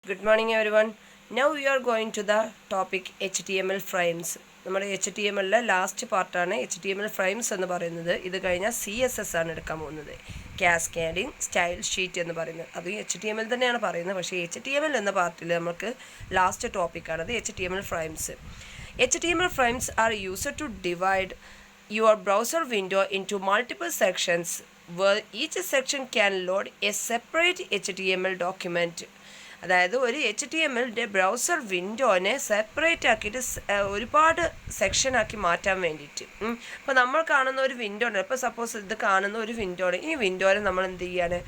Good morning everyone. Now we are going to the topic HTML frames. നമ്മുടെ H T M എല്ലിലെ last പാർട്ടാണ് H T M L frames എന്ന് പറയുന്നത്. ഇത് കഴിഞ്ഞാൽ CSS ആണ് എടുക്കാൻ പോകുന്നത്, കാസ്കേഡിങ് സ്റ്റൈൽ ഷീറ്റ് എന്ന് പറയുന്നത്. അത് എച്ച് ടി എം എൽ തന്നെയാണ് പറയുന്നത്, പക്ഷേ എച്ച് ടി എം എൽ എന്ന പാർട്ടിൽ നമുക്ക് ലാസ്റ്റ് ടോപ്പിക്കാണത് H T M L frames. H T M L frames are used to divide your browser window into multiple sections where each section can load a separate HTML document. അതായത് ഒരു H T M എല്ലിൻ്റെ browser വിൻഡോനെ separate ആക്കിയിട്ട് ഒരുപാട് സെക്ഷനാക്കി മാറ്റാൻ വേണ്ടിയിട്ട്. ഇപ്പോൾ നമ്മൾ കാണുന്ന ഒരു വിൻഡോ ഉണ്ട്, ഇപ്പോൾ സപ്പോസ് ഇത് കാണുന്ന ഒരു വിൻഡോ ആണ്. ഈ വിൻഡോനെ നമ്മൾ എന്ത് ചെയ്യാണ്,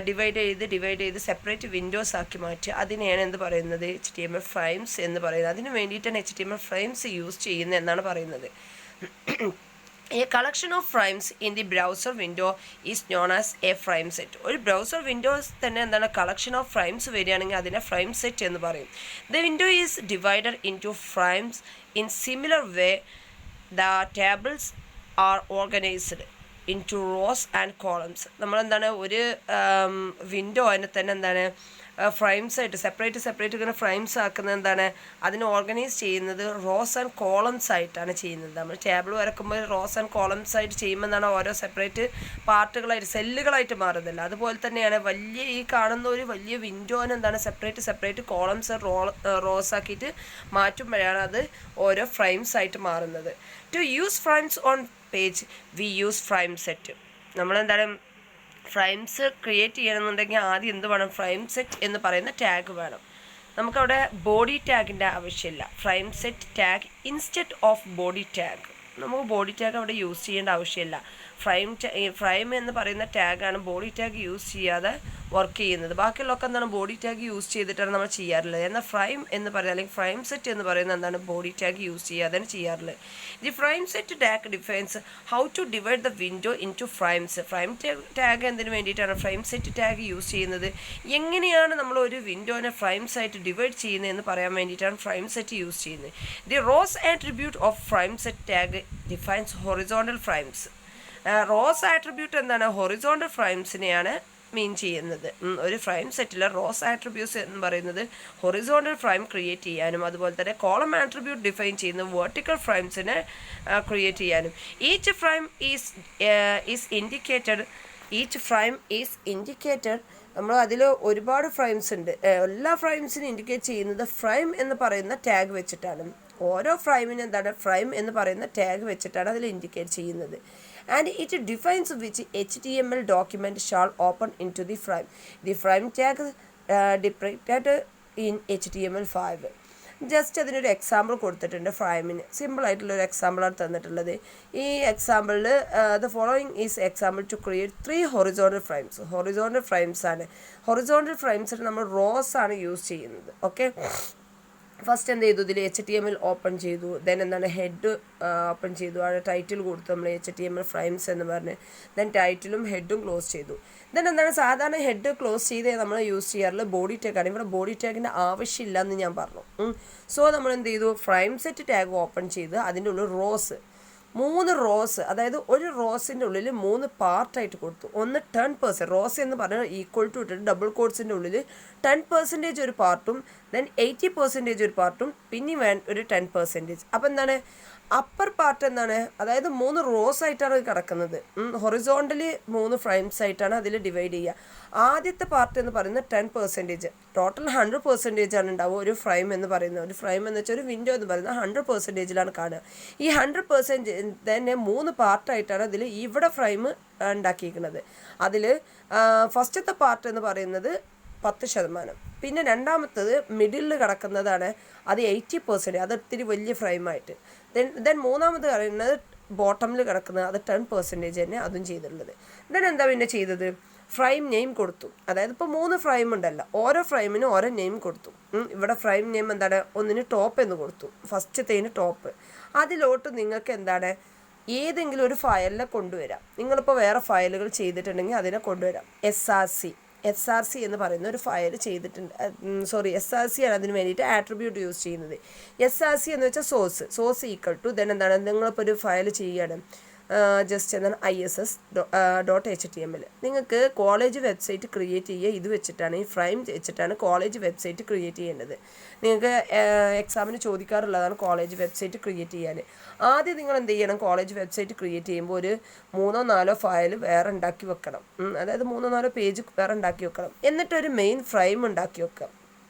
ഡിവൈഡ് ചെയ്ത് സെപ്പറേറ്റ് വിൻഡോസ് ആക്കി മാറ്റുക. അതിനെയാണ് എന്ത് പറയുന്നത്, H T M L frames എന്ന് പറയുന്നത്. അതിന് വേണ്ടിയിട്ടാണ് H T M L frames use ചെയ്യുന്നത് എന്നാണ് പറയുന്നത്. A collection of frames in the browser window is known as a frame set. ഒരു ബ്രൗസർ വിൻഡോസ് തന്നെ എന്താണ് കളക്ഷൻ ഓഫ് ഫ്രെയിംസ് വരികയാണെങ്കിൽ അതിനെ ഫ്രെയിം സെറ്റ് എന്ന് പറയും. The window is divided into frames in similar way the tables are organized into rows and columns. നമ്മളെന്താണ് ഒരു window അതിനെ തന്നെ എന്താണ് ഫ്രെയിംസ് ആയിട്ട് സെപ്പറേറ്റ് ഇങ്ങനെ ഫ്രെയിംസ് ആക്കുന്നത് എന്താണ്, അതിനെ ഓർഗനൈസ് ചെയ്യുന്നത് റോസ് ആൻഡ് കോളംസ് ആയിട്ടാണ് ചെയ്യുന്നത്. നമ്മൾ ടേബിൾ വരക്കുമ്പോൾ റോസ് ആൻഡ് കോളംസ് ആയിട്ട് ചെയ്യുമ്പോൾ എന്താണ് ഓരോ സെപ്പറേറ്റ് പാർട്ടുകളായിട്ട് സെല്ലുകളായിട്ട് മാറുന്നില്ല. അതുപോലെ തന്നെയാണ് ഈ കാണുന്ന ഒരു വലിയ വിൻഡോനെ എന്താണ് സെപ്പറേറ്റ് കോളംസ് റോസ് ആക്കിയിട്ട് മാറ്റുമ്പോഴാണ് അത് ഓരോ ഫ്രെയിംസ് ആയിട്ട് മാറുന്നത്. To use frames on page we use frame set. നമ്മളെന്താണ് ഫ്രെയിംസ് ക്രിയേറ്റ് ചെയ്യണമെന്നുണ്ടെങ്കിൽ ആദ്യം എന്ത് വേണം, ഫ്രെയിം സെറ്റ് എന്ന് പറയുന്ന ടാഗ് വേണം. നമുക്കവിടെ ബോഡി ടാഗിൻ്റെ ആവശ്യമില്ല. Frame set tag instead of body tag. നമുക്ക് ബോഡി ടാഗ് അവിടെ യൂസ് ചെയ്യേണ്ട ആവശ്യമില്ല. ഫ്രെയിം എന്ന് പറയുന്ന ടാഗാണ് ബോഡി ടാഗ് യൂസ് ചെയ്യാതെ വർക്ക് ചെയ്യുന്നത്. ബാക്കിയുള്ളതൊക്കെ എന്താണ് ബോഡി ടാഗ് യൂസ് ചെയ്തിട്ടാണ് നമ്മൾ ചെയ്യാറുള്ളത്. എന്നാൽ ഫ്രെയിം എന്ന് പറയുന്നത് അല്ലെങ്കിൽ ഫ്രെയിം സെറ്റ് എന്ന് പറയുന്നത് എന്താണ്, ബോഡി ടാഗ് യൂസ് ചെയ്യാതെയാണ് ചെയ്യാറുള്ളത്. The frame set tag defines how to divide the window into frames. Frame tag എന്തിനു വേണ്ടിയിട്ടാണ് ഫ്രെയിം സെറ്റ് ടാഗ് യൂസ് ചെയ്യുന്നത്, എങ്ങനെയാണ് നമ്മൾ ഒരു വിൻഡോനെ ഫ്രെയിംസ് ആയിട്ട് ഡിവൈഡ് ചെയ്യുന്നത് എന്ന് പറയാൻ വേണ്ടിയിട്ടാണ് ഫ്രെയിം സെറ്റ് യൂസ് ചെയ്യുന്നത്. The rose attribute of frame set tag defines horizontal frames. Rose attribute എന്താണ്, ഹൊറിസോണ്ടൽ ഫ്രെയിംസിനെയാണ് മീൻ ചെയ്യുന്നത്. ഒരു ഫ്രെയിം സെറ്റിലെ റോസ് ആട്രിബ്യൂട്ട്സ് എന്ന് പറയുന്നത് ഹൊറിസോണ്ടൽ ഫ്രെയിം ക്രിയേറ്റ് ചെയ്യാനും അതുപോലെ തന്നെ കോളം ആട്രിബ്യൂട്ട് ഡിഫൈൻ ചെയ്യുന്ന വെർട്ടിക്കൽ ഫ്രെയിംസിനെ ക്രിയേറ്റ് ചെയ്യാനും. Each frame is indicated. നമ്മൾ അതിൽ ഒരുപാട് ഫ്രെയിംസ് ഉണ്ട്. എല്ലാ ഫ്രെയിംസിനും ഇൻഡിക്കേറ്റ് ചെയ്യുന്നത് ഫ്രെയിം എന്ന് പറയുന്ന ടാഗ് വെച്ചിട്ടാണ്. ഓരോ ഫ്രെയിമിന് എന്താണ്, ഫ്രെയിം എന്ന് പറയുന്ന ടാഗ് വെച്ചിട്ടാണ് അതിൽ ഇൻഡിക്കേറ്റ് ചെയ്യുന്നത്. And it defines which HTML document shall open into the frame. The frame tag depicted in HTML5. Just അതിനൊരു എക്സാമ്പിൾ കൊടുത്തിട്ടുണ്ട്. ഫ്രെയിമിന് സിമ്പിളായിട്ടുള്ളൊരു എക്സാമ്പിളാണ് തന്നിട്ടുള്ളത്. ഈ എക്സാമ്പിളിൽ the following is example to create 3 horizontal frames. Horizontal ഫ്രെയിംസിന് നമ്മൾ റോസ് ആണ് യൂസ് ചെയ്യുന്നത്. ഓക്കെ, ഫസ്റ്റ് എന്ത് ചെയ്തു, ഇതിൽ HTML ഓപ്പൺ ചെയ്തു. ദെൻ എന്താണ്, ഹെഡ് ഓപ്പൺ ചെയ്തു. അവിടെ ടൈറ്റിൽ കൊടുത്തു നമ്മൾ HTML ഫ്രെയിംസ് എന്ന് പറഞ്ഞ്. ദെൻ ടൈറ്റിലും ഹെഡും ക്ലോസ് ചെയ്തു. ദെൻ എന്താണ്, സാധാരണ ഹെഡ് ക്ലോസ് ചെയ്ത് നമ്മൾ യൂസ് ചെയ്യാറുള്ളത് ബോഡി ടാഗാണ്. ഇവിടെ ബോഡി ടാഗിൻ്റെ ആവശ്യമില്ല എന്ന് ഞാൻ പറഞ്ഞു. സോ നമ്മൾ എന്ത് ചെയ്തു, ഫ്രെയിം സെറ്റ് ടാഗ് ഓപ്പൺ ചെയ്ത് അതിൻ്റെ ഉള്ളിൽ 3 റോസ്, അതായത് ഒരു റോസിൻ്റെ ഉള്ളിൽ 3 പാർട്ടായിട്ട് കൊടുത്തു. ഒന്ന് 10%, റോസ് എന്ന് പറഞ്ഞാൽ ഈക്വൽ ടു ഇട്ടിട്ട് ഡബിൾ കോട്ട്സിൻ്റെ ഉള്ളിൽ 10% ഒരു പാർട്ടും ദെൻ 80% ഒരു പാർട്ടും പിന്നെ ഒരു 10%. അപ്പോൾ എന്താണ്, അപ്പർ പാർട്ട് എന്താണ്, അതായത് 3 റോസ് ആയിട്ടാണ് കിടക്കുന്നത്. ഹൊറിസോണ്ടലി 3 ഫ്രെയിംസ് ആയിട്ടാണ് അതിൽ ഡിവൈഡ് ചെയ്യുക. ആദ്യത്തെ പാർട്ട് എന്ന് പറയുന്നത് 10%. ടോട്ടൽ 100% ആണ് ഉണ്ടാവുക ഒരു ഫ്രെയിം എന്ന് പറയുന്നത്. ഒരു ഫ്രെയിം എന്ന് വെച്ചാൽ ഒരു വിൻഡോ എന്ന് പറയുന്നത് 100%ലാണ് കാണുക. ഈ 100% തന്നെ 3 പാർട്ടായിട്ടാണ് അതിൽ ഇവിടെ ഫ്രെയിം ഉണ്ടാക്കിയിരിക്കുന്നത്. അതിൽ ഫസ്റ്റത്തെ പാർട്ട് എന്ന് പറയുന്നത് 10%. പിന്നെ രണ്ടാമത്തത് മിഡിലിൽ കിടക്കുന്നതാണ്, അത് 80%. അത് ഒത്തിരി വലിയ ഫ്രെയിമായിട്ട്. ദെൻ മൂന്നാമത് പറയുന്നത് ബോട്ടമിൽ കിടക്കുന്നത്, അത് 10% തന്നെ അതും ചെയ്തിട്ടുള്ളത്. ദെൻ എന്താ പിന്നെ ചെയ്തത്, ഫ്രെയിം നെയിം കൊടുത്തു. അതായത് ഇപ്പോൾ 3 ഫ്രെയിം ഉണ്ടല്ലോ, ഓരോ ഫ്രെയിമിനും ഓരോ നെയിം കൊടുത്തു. ഇവിടെ ഫ്രെയിം നെയിം എന്താണ്, ഒന്നിന് ടോപ്പ് എന്ന് കൊടുത്തു, ഫസ്റ്റത്തേന് ടോപ്പ്. അതിലോട്ട് നിങ്ങൾക്ക് എന്താണ് ഏതെങ്കിലും ഒരു ഫയലിനെ കൊണ്ടുവരാം. നിങ്ങളിപ്പോൾ വേറെ ഫയലുകൾ ചെയ്തിട്ടുണ്ടെങ്കിൽ അതിനെ കൊണ്ടുവരാം. SRC എന്ന് പറയുന്ന ഒരു ഫയൽ ചെയ്തിട്ടുണ്ട്. SRC ആണ് അതിന് വേണ്ടിയിട്ട് ആട്രിബ്യൂട്ട് യൂസ് ചെയ്യുന്നത്. SRC എന്ന് വെച്ചാൽ സോഴ്സ് ഈക്വൽ ടു ദെൻ എന്താണ്, നിങ്ങളിപ്പോൾ ഒരു ഫയൽ ചെയ്യണം, ജസ്റ്റ് എന്താണ് ISS.html. നിങ്ങൾക്ക് കോളേജ് വെബ്സൈറ്റ് ക്രിയേറ്റ് ചെയ്യുക ഇത് വെച്ചിട്ടാണ്, ഈ ഫ്രെയിം വെച്ചിട്ടാണ് കോളേജ് വെബ്സൈറ്റ് ക്രിയേറ്റ് ചെയ്യേണ്ടത്. നിങ്ങൾക്ക് എക്സാമിന് ചോദിക്കാറുള്ളതാണ് കോളേജ് വെബ്സൈറ്റ് ക്രിയേറ്റ് ചെയ്യാൻ. ആദ്യം നിങ്ങൾ എന്ത് ചെയ്യണം, കോളേജ് വെബ്സൈറ്റ് ക്രിയേറ്റ് ചെയ്യുമ്പോൾ ഒരു 3-4 ഫയൽ വേറെ ഉണ്ടാക്കി വെക്കണം. അതായത് 3-4 പേജ് വേറെ ഉണ്ടാക്കി വെക്കണം. എന്നിട്ടൊരു മെയിൻ ഫ്രെയിം ഉണ്ടാക്കി വെക്കുക.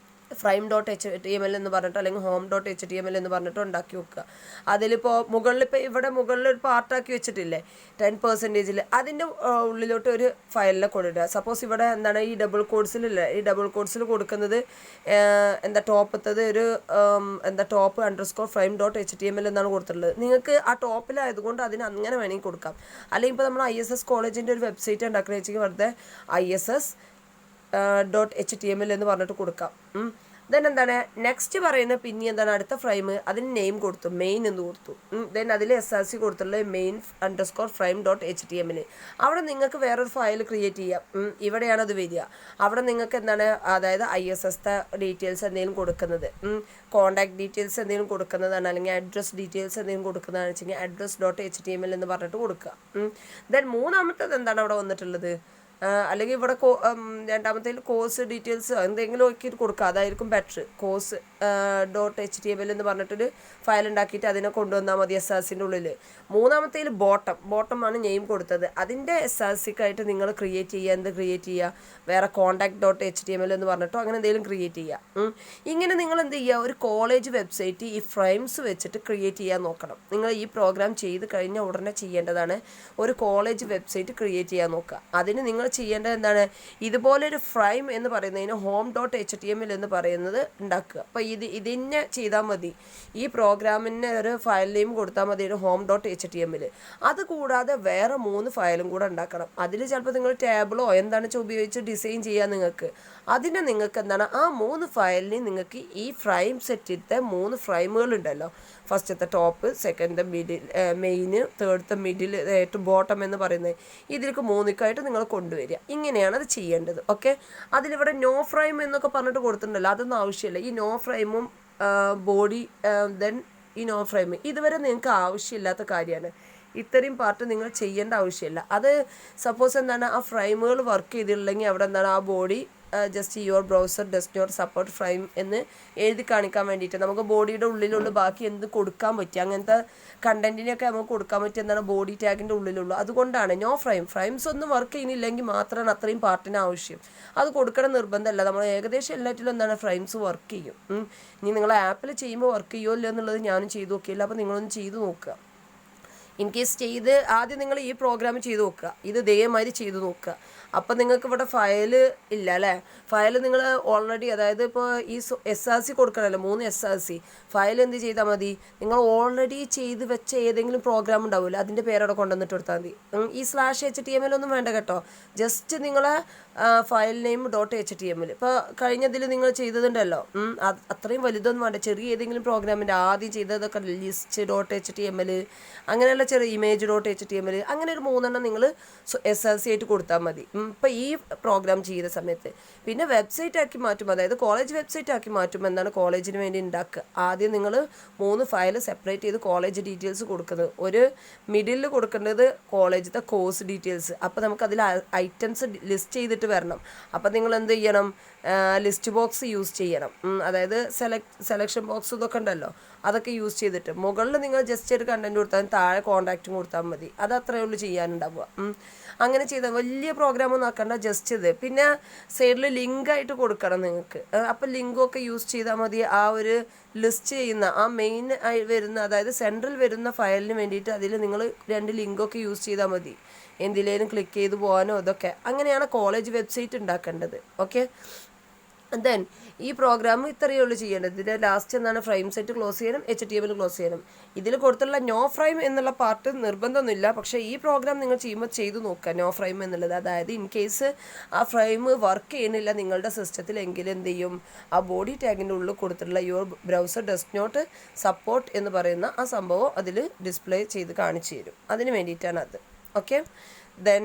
frame.html എന്ന് പറഞ്ഞിട്ടോ അല്ലെങ്കിൽ home.html എന്ന് പറഞ്ഞിട്ടോ ഉണ്ടാക്കി വെക്കുക. അതിലിപ്പോൾ ഇവിടെ മുകളിൽ ഒരു പാർട്ടാക്കി വെച്ചിട്ടില്ലേ 10%, അതിൻ്റെ ഉള്ളിലോട്ട് ഒരു ഫയലിനെ കൊടുക്കുക. സപ്പോസ് ഇവിടെ എന്താണ് ഈ ഡബിൾ കോഡ്സിലില്ലേ, ഈ ഡബിൾ കോഡ്സിൽ കൊടുക്കുന്നത് ടോപ്പത്തത് ഒരു top_frame.html എന്നാണ് കൊടുത്തിട്ടുള്ളത്. നിങ്ങൾക്ക് ആ ടോപ്പിലായതുകൊണ്ട് അതിന് അങ്ങനെ വേണമെങ്കിൽ കൊടുക്കാം. അല്ലെങ്കിൽ ഇപ്പോൾ നമ്മൾ ISS കോളേജിൻ്റെ ഒരു വെബ്സൈറ്റ് ഉണ്ടാക്കുന്ന വെച്ചെങ്കിൽ വെറുതെ ISS.html എന്ന് പറഞ്ഞിട്ട് കൊടുക്കാം. ദെൻ എന്താണ് നെക്സ്റ്റ് പറയുന്നത്, പിന്നെ എന്താണ് അടുത്ത ഫ്രെയിം, അതിന് നെയിം കൊടുത്തു, മെയിൻ എന്ന് കൊടുത്തു. ദെൻ അതിൽ SRC കൊടുത്തുള്ളത് main_frame.html. അവിടെ നിങ്ങൾക്ക് വേറൊരു ഫയൽ ക്രിയേറ്റ് ചെയ്യാം. ഇവിടെയാണ് അത് വരിക. അവിടെ നിങ്ങൾക്ക് എന്താണ്, അതായത് ISS ഡീറ്റെയിൽസ് എന്തെങ്കിലും കൊടുക്കുന്നത്, കോൺടാക്ട് ഡീറ്റെയിൽസ് എന്തെങ്കിലും കൊടുക്കുന്നതാണ്, അല്ലെങ്കിൽ അഡ്രസ് ഡീറ്റെയിൽസ് എന്തെങ്കിലും കൊടുക്കുന്നതാണെന്ന് വെച്ചെങ്കിൽ address.html എന്ന് പറഞ്ഞിട്ട് കൊടുക്കുക. ദെൻ മൂന്നാമത്തേത് എന്താണ് അവിടെ വന്നിട്ടുള്ളത്, അല്ലെങ്കിൽ ഇവിടെ രണ്ടാമത്തേൽ കോഴ്സ് ഡീറ്റെയിൽസ് എന്തെങ്കിലും നോക്കിയിട്ട് കൊടുക്കുക, അതായിരിക്കും ബെറ്റർ. course.html എന്ന് പറഞ്ഞിട്ടൊരു ഫയൽ ഉണ്ടാക്കിയിട്ട് അതിനെ കൊണ്ടുവന്നാൽ മതി SRCൻ്റെ ഉള്ളിൽ. മൂന്നാമത്തേൽ ബോട്ടമാണ് നെയിം കൊടുത്തത്. അതിൻ്റെ SRCക്കായിട്ട് നിങ്ങൾ ക്രിയേറ്റ് ചെയ്യുക വേറെ contact.html എന്ന് പറഞ്ഞിട്ടോ അങ്ങനെ എന്തെങ്കിലും ക്രിയേറ്റ് ചെയ്യുക. ഇങ്ങനെ നിങ്ങൾ എന്ത് ചെയ്യുക, ഒരു കോളേജ് വെബ്സൈറ്റ് ഈ ഫ്രെയിംസ് വെച്ചിട്ട് ക്രിയേറ്റ് ചെയ്യാൻ നോക്കണം. നിങ്ങൾ ഈ പ്രോഗ്രാം ചെയ്ത് കഴിഞ്ഞ ഉടനെ ചെയ്യേണ്ടതാണ്, ഒരു കോളേജ് വെബ്സൈറ്റ് ക്രിയേറ്റ് ചെയ്യാൻ നോക്കുക. അതിന് നിങ്ങൾ ചെയ്യേണ്ടത് എന്താണ്, ഇതുപോലൊരു ഫ്രെയിം എന്ന് പറയുന്നതിന് home.html എന്ന് പറയുന്നത് ഉണ്ടാക്കുക. അപ്പോൾ ഇതിനെ ചെയ്താൽ മതി, ഈ പ്രോഗ്രാമിന് ഒരു ഫയൽ നെയിം കൊടുത്താൽ മതി, ഒരു home.html. അതുകൂടാതെ വേറെ 3 ഫയലും കൂടെ ഉണ്ടാക്കണം. അതിൽ ചിലപ്പോൾ നിങ്ങൾ ടാബിളോ എന്താണ് ഉപയോഗിച്ച് ഡിസൈൻ ചെയ്യാൻ നിങ്ങൾക്ക്, അതിനെ നിങ്ങൾക്ക് എന്താണ് ആ 3 ഫയലിന് നിങ്ങൾക്ക് ഈ ഫ്രെയിം സെറ്റിലത്തെ 3 ഫ്രെയിമുകളുണ്ടല്ലോ, ഫസ്റ്റത്തെ ടോപ്പ്, സെക്കൻഡ് മിഡിൽ, മെയിന്, തേർഡത്തെ മിഡിൽ, ഏറ്റവും ബോട്ടം എന്ന് പറയുന്നത്, ഇതിലേക്ക് 3ക്കായിട്ട് നിങ്ങൾ കൊണ്ടുവരിക. ഇങ്ങനെയാണ് അത് ചെയ്യേണ്ടത്. ഓക്കെ, അതിലിവിടെ നോ ഫ്രെയിം എന്നൊക്കെ പറഞ്ഞിട്ട് കൊടുത്തിട്ടുണ്ടല്ലോ, അതൊന്നും ആവശ്യമില്ല. ഈ നോ ഫ്രെയിമും ബോഡി, ദെൻ ഈ നോ ഫ്രെയിം ഇതുവരെ നിങ്ങൾക്ക് ആവശ്യമില്ലാത്ത കാര്യമാണ്. ഇത്രയും പാർട്ട് നിങ്ങൾ ചെയ്യേണ്ട ആവശ്യമില്ല. അത് സപ്പോസ് എന്താണ് ആ ഫ്രെയിമുകൾ വർക്ക് ചെയ്തിട്ടുണ്ടെങ്കിൽ അവിടെ എന്താണ് ആ body just your browser does not support frame എന്ന് എഴുതി കാണിക്കാൻ വേണ്ടിയിട്ട് നമുക്ക് ബോഡിയുടെ ഉള്ളിലുള്ള ബാക്കി എന്ത് കൊടുക്കാൻ പറ്റുക, അങ്ങനത്തെ കണ്ടൻറ്റിനെയൊക്കെ നമുക്ക് കൊടുക്കാൻ പറ്റുക എന്താണ് ബോഡി ടാഗിൻ്റെ ഉള്ളിലുള്ളൂ. അതുകൊണ്ടാണ് നോ ഫ്രെയിംസ് ഒന്നും വർക്ക് ചെയ്യുന്നില്ലെങ്കിൽ മാത്രമാണ് അത്രയും പാർട്ടിന് ആവശ്യം. അത് കൊടുക്കണം നിർബന്ധമല്ല. നമ്മൾ ഏകദേശം എല്ലാറ്റിലും എന്താണ് ഫ്രെയിംസ് വർക്ക് ചെയ്യും. ഇനി നിങ്ങൾ ആപ്പിൽ ചെയ്യുമ്പോൾ വർക്ക് ചെയ്യുമോ ഇല്ല എന്നുള്ളത് ഞാനും ചെയ്ത് നോക്കിയില്ല. അപ്പോൾ നിങ്ങളൊന്ന് ചെയ്ത് നോക്കുക. ഇൻ കേസ് ആദ്യം നിങ്ങൾ ഈ പ്രോഗ്രാം ചെയ്ത് നോക്കുക, ഇത് ഇതേമാതിരി ചെയ്ത് നോക്കുക. അപ്പം നിങ്ങൾക്ക് ഇവിടെ ഫയൽ ഇല്ല അല്ലേ, ഫയൽ നിങ്ങൾ ഓൾറെഡി, അതായത് ഇപ്പോൾ ഈ SRC കൊടുക്കണമല്ലോ 3 SRC ഫയൽ എന്ത് ചെയ്താൽ മതി, നിങ്ങൾ ഓൾറെഡി ചെയ്ത് വെച്ച ഏതെങ്കിലും പ്രോഗ്രാം ഉണ്ടാവില്ല, അതിൻ്റെ പേരവിടെ കൊണ്ടുവന്നിട്ട് കൊടുത്താൽ മതി. ഈ /HTML ഒന്നും വേണ്ട കേട്ടോ, ജസ്റ്റ് നിങ്ങളെ ഫയൽ നെയിം .html. ഇപ്പോൾ കഴിഞ്ഞതിൽ നിങ്ങൾ ചെയ്തതുണ്ടല്ലോ, അത്രയും വലുതൊന്നും വേണ്ട, ചെറിയ ഏതെങ്കിലും പ്രോഗ്രാമിൻ്റെ ആദ്യം ചെയ്തതൊക്കെ list.html, അങ്ങനെയുള്ള ചെറിയ image.html, അങ്ങനെ ഒരു 3 നിങ്ങൾ SRC ആയിട്ട് കൊടുത്താൽ മതി. ഇപ്പോൾ ഈ പ്രോഗ്രാം ചെയ്ത സമയത്ത് പിന്നെ വെബ്സൈറ്റ് ആക്കി മാറ്റും, അതായത് കോളേജ് വെബ്സൈറ്റ് ആക്കി മാറ്റും. എന്താണ് കോളേജിന് വേണ്ടി ഉണ്ടാക്കുക, ആദ്യം നിങ്ങൾ 3 ഫയൽ സെപ്പറേറ്റ് ചെയ്ത് കോളേജ് ഡീറ്റെയിൽസ് കൊടുക്കുന്നത്, ഒരു മിഡിൽ കൊടുക്കേണ്ടത് കോളേജിലത്തെ കോഴ്സ് ഡീറ്റെയിൽസ്. അപ്പോൾ നമുക്കതിൽ ഐറ്റംസ് ലിസ്റ്റ് ചെയ്തിട്ട് വരണം. അപ്പോൾ നിങ്ങൾ എന്ത് ചെയ്യണം, ലിസ്റ്റ് ബോക്സ് യൂസ് ചെയ്യണം. അതായത് സെലക്ഷൻ ബോക്സ് ഇതൊക്കെ ഉണ്ടല്ലോ, അതൊക്കെ യൂസ് ചെയ്തിട്ട് മുകളിൽ നിങ്ങൾ ജസ്റ്റ് ഒരു കണ്ടൻറ്റ് കൊടുത്താൽ താഴെ കോൺടാക്റ്റും കൊടുത്താൽ മതി. അത് അത്രയേ ഉള്ളൂ ചെയ്യാനുണ്ടാവുക. അങ്ങനെ ചെയ്താൽ വലിയ പ്രോഗ്രാമൊന്നും ആക്കണ്ട, ജസ്റ്റ് ഇത്. പിന്നെ സൈഡിൽ ലിങ്കായിട്ട് കൊടുക്കണം നിങ്ങൾക്ക്. അപ്പോൾ ലിങ്കൊക്കെ യൂസ് ചെയ്താൽ മതി. ആ ഒരു ലിസ്റ്റ് ചെയ്യുന്ന ആ മെയിൻ ആയി വരുന്ന, അതായത് സെൻട്രൽ വരുന്ന ഫയലിന് വേണ്ടിയിട്ട് അതിൽ നിങ്ങൾ 2 ലിങ്കൊക്കെ യൂസ് ചെയ്താൽ മതി, എന്തിലേലും ക്ലിക്ക് ചെയ്ത് പോകാനോ ഇതൊക്കെ. അങ്ങനെയാണ് കോളേജ് വെബ്സൈറ്റ് ഉണ്ടാക്കേണ്ടത്. ഓക്കെ, ദെൻ ഈ പ്രോഗ്രാം ഇത്രയേ ഉള്ളൂ ചെയ്യേണ്ടത്. ഇതിൻ്റെ ലാസ്റ്റ് എന്താണ്, ഫ്രെയിം സെറ്റ് ക്ലോസ് ചെയ്യണം, HTML ക്ലോസ് ചെയ്യണം. ഇതിൽ കൊടുത്തുള്ള നോ ഫ്രെയിം എന്നുള്ള പാർട്ട് നിർബന്ധമൊന്നുമില്ല, പക്ഷേ ഈ പ്രോഗ്രാം നിങ്ങൾ ചെയ്യുമ്പോൾ ചെയ്ത് നോക്കുക നോ ഫ്രെയിം എന്നുള്ളത്. അതായത് ഇൻ കേസ് ആ ഫ്രെയിം വർക്ക് ചെയ്യണില്ല നിങ്ങളുടെ സിസ്റ്റത്തിൽ എങ്കിൽ എന്ത് ചെയ്യും, ആ ബോഡി ടാഗിൻ്റെ ഉള്ളിൽ കൊടുത്തിട്ടുള്ള your browser does not support എന്ന് പറയുന്ന ആ സംഭവം അതിൽ ഡിസ്പ്ലേ ചെയ്ത് കാണിച്ചു തരും. അതിന് വേണ്ടിയിട്ടാണ് അത്. ഓക്കെ, ദെൻ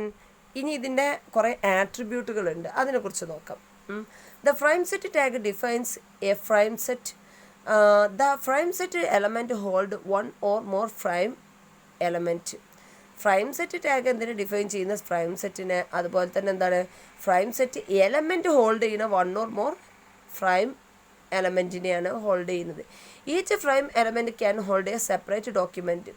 ഇനി ഇതിൻ്റെ കുറേ ആട്രിബ്യൂട്ടുകളുണ്ട്, അതിനെക്കുറിച്ച് നോക്കാം. The frame set tag defines a frame set. The frame set element hold one or more frame element. Frame set tag എന്തിനെ ഡിഫൈൻ ചെയ്യുന്ന ഫ്രെയിം സെറ്റിനെ, അതുപോലെ തന്നെ എന്താണ് ഫ്രെയിം സെറ്റ് എലമെൻറ്റ് ഹോൾഡ് ചെയ്യുന്ന 1 or more ഫ്രെയിം എലമെൻറ്റിനെയാണ് ഹോൾഡ് ചെയ്യുന്നത്. Each frame element can hold A separate document.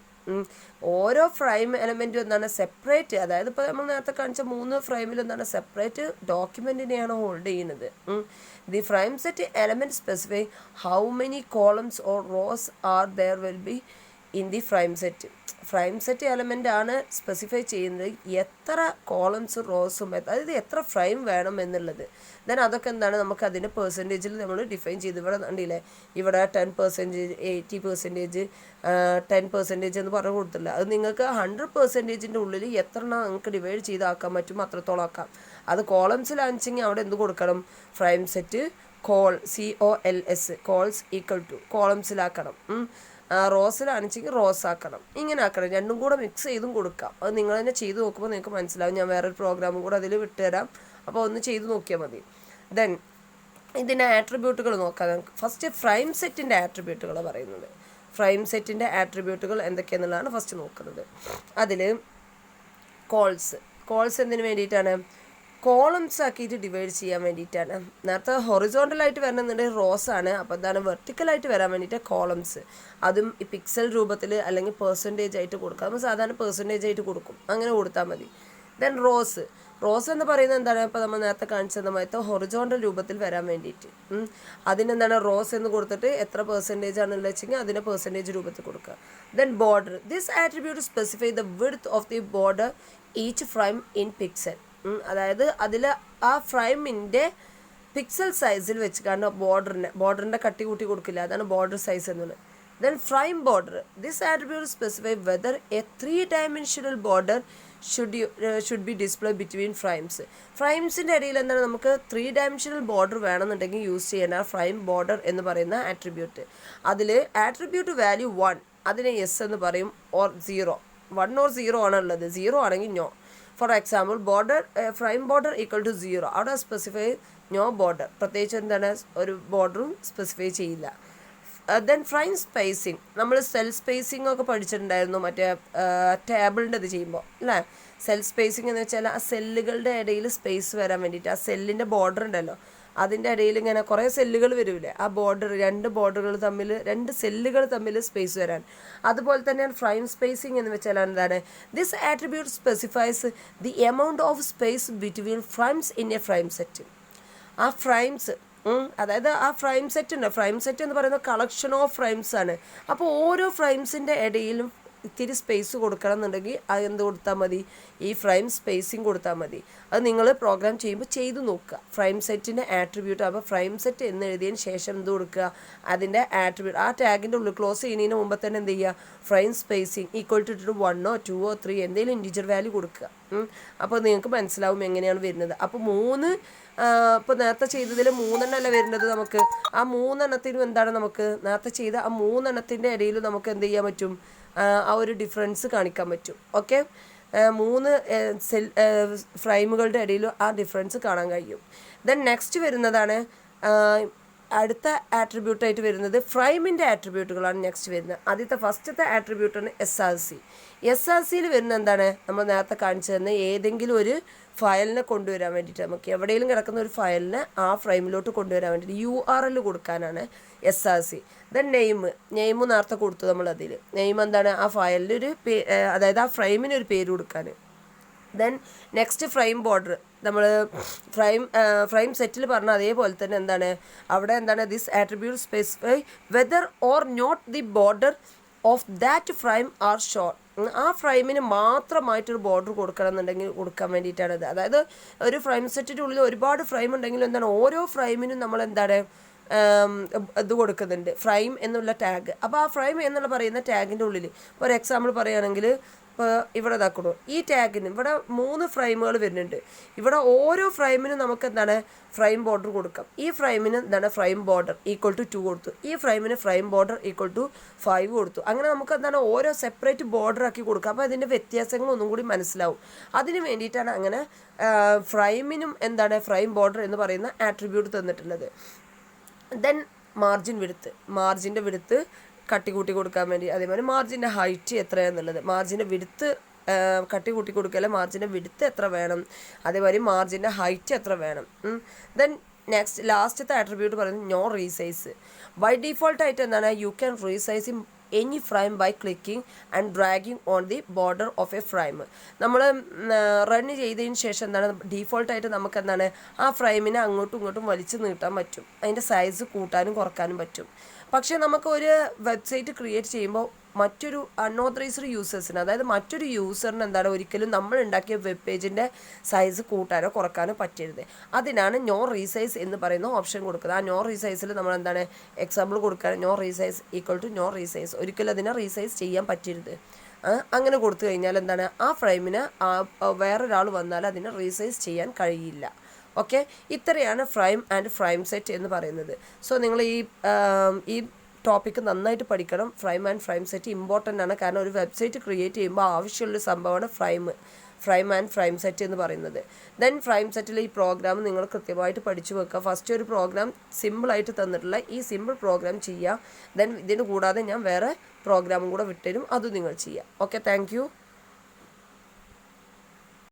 ഓരോ frame എലമെൻറ്റും എന്താണ് സെപ്പറേറ്റ്, അതായത് ഇപ്പോൾ നമ്മൾ നേരത്തെ കാണിച്ച 3 ഫ്രെയിമിൽ എന്താണ് സെപ്പറേറ്റ് ഡോക്യുമെൻറ്റിനെയാണ് ഹോൾഡ് ചെയ്യുന്നത്. The frame set element specify how many columns or rows are there will be in the frame set. Frame set element ആണ് സ്പെസിഫൈ ചെയ്യുന്നത് എത്ര കോളംസും റോസും, അതായത് എത്ര ഫ്രെയിം വേണം എന്നുള്ളത്. ദെൻ അതൊക്കെ എന്താണ് നമുക്ക് അതിൻ്റെ പെർസെൻറ്റേജിൽ നമ്മൾ ഡിഫൈൻ ചെയ്ത്, ഇവിടെ കണ്ടില്ലേ, ഇവിടെ 10%, 80%, 10% എന്ന് പറഞ്ഞു കൊടുത്തില്ല. അത് നിങ്ങൾക്ക് 100%ൻ്റെ ഉള്ളിൽ എത്ര നിങ്ങൾക്ക് ഡിവൈഡ് ചെയ്താക്കാൻ പറ്റും അത്രത്തോളം ആക്കാം. അത് കോളംസിലാണെച്ചെങ്കിൽ അവിടെ എന്ത് കൊടുക്കണം, frame set COLS cols equal to കോളംസിലാക്കണം. റോസിലാണെച്ചെങ്കിൽ റോസ് ആക്കണം. ഇങ്ങനെ ആക്കണം, രണ്ടും കൂടെ മിക്സ് ചെയ്തും കൊടുക്കാം. അത് നിങ്ങൾ തന്നെ ചെയ്ത് നോക്കുമ്പോൾ നിങ്ങൾക്ക് മനസ്സിലാവും. ഞാൻ വേറൊരു പ്രോഗ്രാമും കൂടെ അതിൽ വിട്ടുതരാം, അപ്പോൾ ഒന്ന് ചെയ്ത് നോക്കിയാൽ മതി. ദെൻ ഇതിൻ്റെ ആട്രിബ്യൂട്ടുകൾ നോക്കാം നമുക്ക്. ഫസ്റ്റ് ഫ്രെയിം സെറ്റിൻ്റെ ആട്രിബ്യൂട്ടുകൾ പറയുന്നത്. ഫ്രെയിം സെറ്റിൻ്റെ ആട്രിബ്യൂട്ടുകൾ എന്തൊക്കെയാണെന്നുള്ളതാണ് ഫസ്റ്റ് നോക്കുന്നത്. അതിൽ കോൾസ് എന്തിനു വേണ്ടിയിട്ടാണ്, കോളംസ് ആക്കിയിട്ട് ഡിവൈഡ് ചെയ്യാൻ വേണ്ടിയിട്ടാണ്. നേരത്തെ ഹൊറിസോണ്ടലായിട്ട് വരണമെന്നുണ്ടെങ്കിൽ റോസ് ആണ്, അപ്പോൾ എന്താണ് വെർട്ടിക്കലായിട്ട് വരാൻ വേണ്ടിയിട്ട് കോളംസ്. അതും ഈ പിക്സൽ രൂപത്തിൽ അല്ലെങ്കിൽ പെർസെൻറ്റേജ് ആയിട്ട് കൊടുക്കാം. നമ്മൾ സാധാരണ പെർസെൻറ്റേജ് ആയിട്ട് കൊടുക്കും, അങ്ങനെ കൊടുത്താൽ മതി. ദെൻ റോസ് എന്ന് പറയുന്നത് എന്താണ്, ഇപ്പോൾ നമ്മൾ നേരത്തെ കാണിച്ച സമയത്ത് ഹൊറിസോണ്ടൽ രൂപത്തിൽ വരാൻ വേണ്ടിയിട്ട് അതിനെന്താണ് റോസ് എന്ന് കൊടുത്തിട്ട് എത്ര പെർസെൻറ്റേജ് ആണെന്ന് വെച്ചെങ്കിൽ അതിനെ പെർസെൻറ്റേജ് രൂപത്തിൽ കൊടുക്കുക. Then border, this attribute specify the width of the border each frame in pixel. അതായത് അതിൽ ആ ഫ്രെയിമിൻ്റെ പിക്സൽ സൈസിൽ വെച്ചിട്ടാണ് ബോർഡറിൻ്റെ കട്ടി കൂട്ടി കൊടുക്കില്ല, അതാണ് ബോർഡർ സൈസ് എന്നുള്ളത്. Then frame border, this attribute specify whether a 3-dimensional border should be display between frames. ഫ്രെയിംസിൻ്റെ ഇടയിൽ എന്താണ് നമുക്ക് 3-dimensional ബോർഡർ വേണമെന്നുണ്ടെങ്കിൽ യൂസ് ചെയ്യേണ്ട ഫ്രെയിം ബോർഡർ എന്ന് പറയുന്ന ആട്രിബ്യൂട്ട്. അതിൽ ആട്രിബ്യൂട്ട് വാല്യൂ 1 അതിനെ യെസ് എന്ന് പറയും, ഓർ 0. 1 or 0 ആണുള്ളത്, 0 ആണെങ്കിൽ no. For example frame border equal to 0, അവിടെ സ്പെസിഫൈ നോ ബോർഡർ, പ്രത്യേകിച്ച് എന്താണ് ഒരു ബോർഡറും സ്പെസിഫൈ ചെയ്യില്ല. ദെൻ ഫ്രെയിം സ്പേസിങ്, നമ്മൾ സെൽ സ്പേസിംഗ് ഒക്കെ പഠിച്ചിട്ടുണ്ടായിരുന്നു മറ്റേ ടേബിളിൻ്റെ ഇത് ചെയ്യുമ്പോൾ അല്ലേ. സെൽ സ്പേസിംഗ് എന്ന് വെച്ചാൽ ആ സെല്ലുകളുടെ ഇടയിൽ സ്പേസ് വരാൻ വേണ്ടിയിട്ട്, ആ സെല്ലിൻ്റെ ബോർഡർ ഉണ്ടല്ലോ അതിൻ്റെ ഇടയിൽ ഇങ്ങനെ കുറേ സെല്ലുകൾ വരില്ലേ, ആ ബോർഡർ രണ്ട് സെല്ലുകൾ തമ്മിൽ സ്പേസ് വരാൻ. അതുപോലെ തന്നെയാണ് ഫ്രെയിം സ്പേസിംഗ് എന്ന് വെച്ചാൽ എന്താണ്, this attribute specifies the amount of space between frames in A frame set. ആ ഫ്രെയിംസ് അതായത് ആ ഫ്രെയിം സെറ്റ് ഉണ്ട്, ഫ്രെയിം സെറ്റ് എന്ന് പറയുന്നത് കളക്ഷൻ ഓഫ് ഫ്രെയിംസ് ആണ്. അപ്പോൾ ഓരോ ഫ്രെയിംസിൻ്റെ ഇടയിലും ഇത്തിരി സ്പേസ് കൊടുക്കണം എന്നുണ്ടെങ്കിൽ അത് എന്ത് കൊടുത്താൽ മതി, ഈ ഫ്രെയിം സ്പേസിങ് കൊടുത്താൽ മതി. അത് നിങ്ങൾ പ്രോഗ്രാം ചെയ്യുമ്പോൾ ചെയ്ത് നോക്കുക. ഫ്രെയിം സെറ്റിൻ്റെ ആട്രിബ്യൂട്ട് അപ്പോൾ ഫ്രെയിം സെറ്റ് എന്ന് എഴുതിയതിന് ശേഷം എന്ത് കൊടുക്കുക, അതിൻ്റെ ആട്രിബ്യൂട്ട് ആ ടാഗിൻ്റെ ഉള്ളിൽ ക്ലോസ് ചെയ്യുന്നതിന് മുമ്പ് തന്നെ എന്ത് ചെയ്യുക, frame spacing equal to 1 or 2 or 3 എന്തെങ്കിലും ഇൻറ്റിജർ വാല്യൂ കൊടുക്കുക. അപ്പോൾ നിങ്ങൾക്ക് മനസ്സിലാവും എങ്ങനെയാണ് വരുന്നത്. അപ്പോൾ ഇപ്പോൾ നേരത്തെ ചെയ്തതിൽ 3 അല്ല വരുന്നത് നമുക്ക്. ആ 3 എന്താണ് നമുക്ക് നേരത്തെ ചെയ്ത ആ 3 ഇടയിൽ നമുക്ക് എന്ത് ചെയ്യാൻ പറ്റും, ആ ഒരു ഡിഫറൻസ് കാണിക്കാൻ പറ്റും. ഓക്കെ, 3 ഫ്രെയിമുകളുടെ ഇടയിൽ ആ ഡിഫറൻസ് കാണാൻ കഴിയും. ദെൻ നെക്സ്റ്റ് വരുന്നതാണ് അടുത്ത ആട്രിബ്യൂട്ടായിട്ട് വരുന്നത് ഫ്രെയിമിൻ്റെ ആട്രിബ്യൂട്ടുകളാണ് നെക്സ്റ്റ് വരുന്നത്. ആദ്യത്തെ ഫസ്റ്റത്തെ ആട്രിബ്യൂട്ടാണ് SRC. SRCയിൽ വരുന്ന എന്താണ്, നമ്മൾ നേരത്തെ കാണിച്ചു തന്ന ഏതെങ്കിലും ഒരു ഫയലിനെ കൊണ്ടുവരാൻ വേണ്ടിയിട്ട്, നമുക്ക് എവിടെയെങ്കിലും കിടക്കുന്ന ഒരു ഫയലിനെ ആ ഫ്രെയിമിലോട്ട് കൊണ്ടുവരാൻ വേണ്ടിയിട്ട് URL കൊടുക്കാനാണ് SRC. ദെൻ നെയിം നേരത്തെ കൊടുത്തു നമ്മൾ. അതിൽ നെയിം എന്താണ്, ആ ഫയലിൻ്റെ അതായത് ആ ഫ്രെയിമിനൊരു പേര് കൊടുക്കാൻ. ദെൻ നെക്സ്റ്റ് ഫ്രെയിം ബോർഡർ, നമ്മൾ ഫ്രെയിം സെറ്റിൽ പറഞ്ഞ അതേപോലെ തന്നെ എന്താണ് അവിടെ എന്താണ്, this attribute specify whether or not the border of that frame are short. ആ ഫ്രെയിമിന് മാത്രമായിട്ടൊരു ബോർഡർ കൊടുക്കണം എന്നുണ്ടെങ്കിൽ കൊടുക്കാൻ വേണ്ടിയിട്ടാണത്. അതായത് ഒരു ഫ്രെയിം സെറ്റിൻ്റെ ഉള്ളിൽ ഒരുപാട് ഫ്രെയിം ഉണ്ടെങ്കിലും എന്താണ് ഓരോ ഫ്രെയിമിനും നമ്മൾ എന്താണ് ഇത് കൊടുക്കുന്നുണ്ട്, ഫ്രെയിം എന്നുള്ള ടാഗ്. അപ്പോൾ ആ ഫ്രെയിം എന്നുള്ള പറയുന്ന ടാഗിൻ്റെ ഉള്ളിൽ ഇപ്പോൾ ഒരു എക്സാമ്പിൾ പറയുകയാണെങ്കിൽ, ഇപ്പോൾ ഇവിടെ ഇതാക്കണു ഈ ടാഗിന് ഇവിടെ 3 ഫ്രെയിമുകൾ വരുന്നുണ്ട്. ഇവിടെ ഓരോ ഫ്രെയിമിനും നമുക്ക് എന്താണ് ഫ്രെയിം ബോർഡർ കൊടുക്കാം. ഈ ഫ്രെയിമിന് എന്താണ് ഫ്രെയിം ബോർഡർ ഈക്വൽ ടു 2 കൊടുത്തു, ഈ ഫ്രെയിമിന് ഫ്രെയിം ബോർഡർ ഈക്വൽ ടു 5 കൊടുത്തു. അങ്ങനെ നമുക്ക് എന്താണ് ഓരോ സെപ്പറേറ്റ് ബോർഡർ ആക്കി കൊടുക്കുക. അപ്പോൾ അതിൻ്റെ വ്യത്യാസങ്ങൾ ഒന്നും കൂടി മനസ്സിലാവും. അതിന് വേണ്ടിയിട്ടാണ് അങ്ങനെ ഫ്രെയിമിനും എന്താണ് ഫ്രെയിം ബോർഡർ എന്ന് പറയുന്ന ആട്രിബ്യൂട്ട് തന്നിട്ടുള്ളത്. ദെൻ മാർജിൻ്റെ വിടുത്ത് കട്ടി കൂട്ടി കൊടുക്കാൻ വേണ്ടി, അതേപോലെ മാർജിൻ്റെ ഹൈറ്റ് എത്രയാണെന്നുള്ളത്, മാർജിൻ്റെ വിടുത്ത് കട്ടി കൂട്ടി കൊടുക്കൽ, മാർജിൻ്റെ വിഡ്ത്ത് എത്ര വേണം, അതേപോലെ മാർജിൻ്റെ ഹൈറ്റ് എത്ര വേണം. ദെൻ നെക്സ്റ്റ് ലാസ്റ്റത്തെ ആട്രിബ്യൂട്ട് പറയുന്നത് നോ റീസൈസ്. ബൈ ഡിഫോൾട്ടായിട്ട് എന്താണ്, you can resize any frame by clicking and dragging on the border of a frame. നമ്മൾ റൺ ചെയ്തതിന് ശേഷം എന്താണ്, ഡീഫോൾട്ടായിട്ട് നമുക്ക് എന്താണ് ആ ഫ്രെയിമിനെ അങ്ങോട്ടും ഇങ്ങോട്ടും വലിച്ചു നീട്ടാൻ പറ്റും, അതിൻ്റെ സൈസ് കൂട്ടാനും കുറക്കാനും പറ്റും. പക്ഷേ നമുക്ക് ഒരു വെബ്സൈറ്റ് ക്രിയേറ്റ് ചെയ്യുമ്പോൾ മറ്റൊരു അൺഓതറൈസ്ഡ് യൂസേഴ്സിന്, അതായത് മറ്റൊരു യൂസറിന് എന്താണ് ഒരിക്കലും നമ്മൾ ഉണ്ടാക്കിയ വെബ് പേജിൻ്റെ സൈസ് കൂട്ടാനോ കുറക്കാനോ പറ്റരുത്. അതിനാണ് നോ റീസൈസ് എന്ന് പറയുന്ന ഓപ്ഷൻ കൊടുക്കുന്നത്. ആ നോ റീസൈസിൽ നമ്മൾ എന്താണ് എക്സാമ്പിൾ കൊടുക്കുക, no resize equal to no resize, ഒരിക്കലും അതിനെ റീസൈസ് ചെയ്യാൻ പറ്റരുത്. അങ്ങനെ കൊടുത്തു കഴിഞ്ഞാൽ എന്താണ് ആ ഫ്രെയിമിന് വേറൊരാൾ വന്നാൽ അതിനെ റീസൈസ് ചെയ്യാൻ കഴിയില്ല. ഓക്കെ, ഇത്രയാണ് ഫ്രെയിം ആൻഡ് ഫ്രെയിം സെറ്റ് എന്ന് പറയുന്നത്. സോ നിങ്ങൾ ഈ ടോപ്പിക്ക് നന്നായിട്ട് പഠിക്കണം. Frame and frame set important ആണ്, കാരണം ഒരു വെബ്സൈറ്റ് ക്രിയേറ്റ് ചെയ്യുമ്പോൾ ആവശ്യമുള്ള സംഭവമാണ് ഫ്രെയിം ആൻഡ് ഫ്രെയിം സെറ്റ് എന്ന് പറയുന്നത്. ദെൻ ഫ്രെയിം സെറ്റിൽ ഈ പ്രോഗ്രാം നിങ്ങൾ കൃത്യമായിട്ട് പഠിച്ചു വെക്കുക. ഫസ്റ്റ് ഒരു പ്രോഗ്രാം സിമ്പിളായിട്ട് തന്നിട്ടുള്ള ഈ സിമ്പിൾ പ്രോഗ്രാം ചെയ്യുക. ദെൻ ഇതിന് കൂടാതെ ഞാൻ വേറെ പ്രോഗ്രാമും കൂടെ വിട്ടുതരും, അതും നിങ്ങൾ ചെയ്യുക. Okay, thank you.